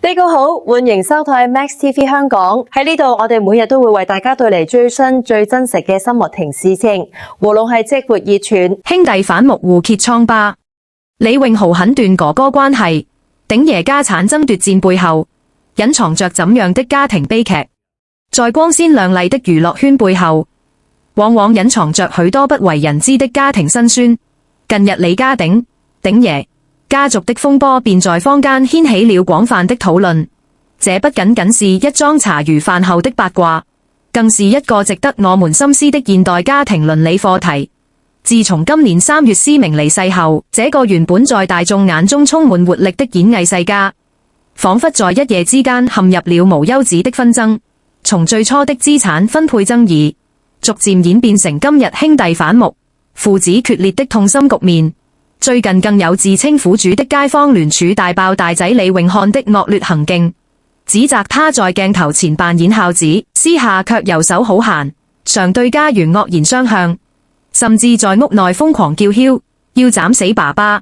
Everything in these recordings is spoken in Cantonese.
大家好，歡迎收睇 Max TV 香港。喺呢度，我哋每日都會為大家帶嚟最新最真實嘅生活同事情，無論係即活熱傳、兄弟反目互揭瘡疤，李榮豪狠斷哥哥關係，鼎爺家產爭奪戰背後隱藏着怎樣的家庭悲劇？在光鮮亮麗的娛樂圈背後，往往隱藏着許多不為人知的家庭辛酸。近日李家鼎爺家族的風波便在坊間掀起了廣泛的討論，這不僅僅是一樁茶餘飯後的八卦，更是一個值得我們深思的現代家庭倫理課題。自從今年3月思明離世後，這個原本在大眾眼中充滿活力的演藝世家，仿佛在一夜之間陷入了無休止的紛爭，從最初的資產分配爭議，逐漸演變成今日兄弟反目、父子決裂的痛心局面。最近更有自稱苦主的街坊聯署大爆大仔李永漢的惡劣行徑，指責他在鏡頭前扮演孝子，私下卻游手好閒，常對家園惡言相向，甚至在屋內瘋狂叫囂，要斬死爸爸。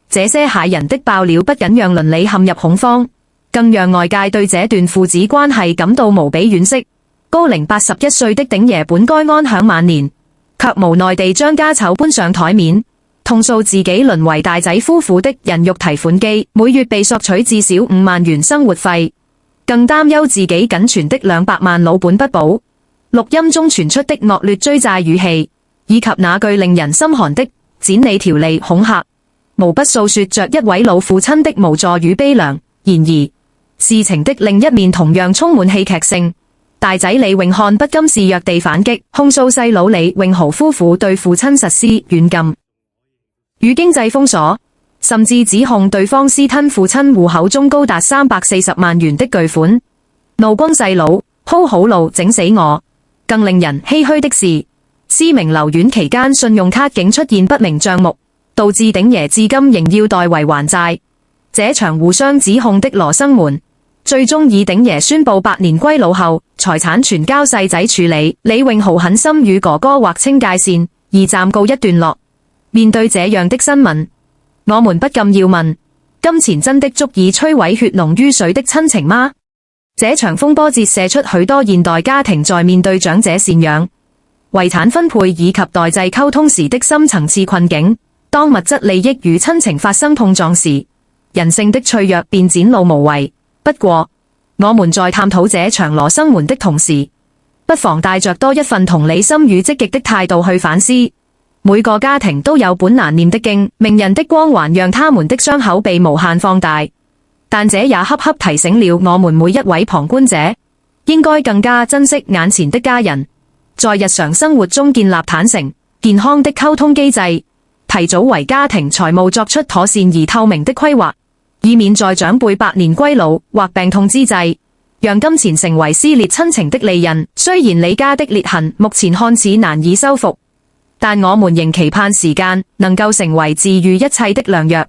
這些駭人的爆料不僅讓倫理陷入恐慌，更讓外界對這段父子關係感到無比惋惜。高齡81歲的鼎爺本該安享晚年，卻無奈地將家醜搬上台面，痛訴自己淪為大仔夫婦的人肉提款機，每月被索取至少5萬元生活費，更擔憂自己僅存的200萬老本不保。錄音中傳出的惡劣追債語氣，以及那句令人心寒的剪你條脷恐嚇，無不訴說着一位老父親的無助與悲涼。然而，事情的另一面同樣充滿戲劇性。大仔李永漢不甘示弱地反擊，控訴細佬李榮豪夫婦對父親實施軟禁與經濟封鎖，甚至指控對方私吞父親戶口中高達340萬元的巨款。怒轟細佬，鋪好路整死我！更令人唏噓的是，思明留院期間信用卡竟出現不明賬目，導致鼎爺至今仍要代為還債。這場互相指控的羅生門，最終以鼎爺宣布百年歸老後，財產全交細仔處理，李榮豪狠心與哥哥劃清界線，而暫告一段落。面對這樣的新聞，我們不禁要問：金錢真的足以摧毀血濃於水的親情嗎？這場風波折射出許多現代家庭在面對長者贍養、遺產分配以及代際溝通時的深層次困境。當物質利益與親情發生碰撞時，人性的脆弱便展露無遺。不過，我們在探討這場羅生門的同時，不妨帶着多一份同理心與積極的態度去反思。每個家庭都有本難念的經，名人的光環讓他們的傷口被無限放大，但這也恰恰提醒了我們每一位旁觀者，應該更加珍惜眼前的家人，在日常生活中建立坦誠、健康的溝通機制，提早為家庭財務作出妥善而透明的規劃，以免在長輩百年歸老或病痛之際，讓金錢成為撕裂親情的利刃。雖然李家的裂痕目前看似難以修復，但我們仍期盼時間能夠成為治癒一切的良藥，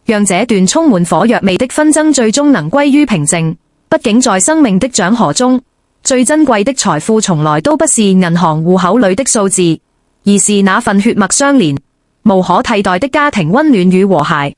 讓這段充滿火藥味的紛爭最終能歸於平靜。畢竟在生命的長河中，最珍貴的財富從來都不是銀行戶口裏的數字，而是那份血脈相連、無可替代的家庭溫暖與和諧。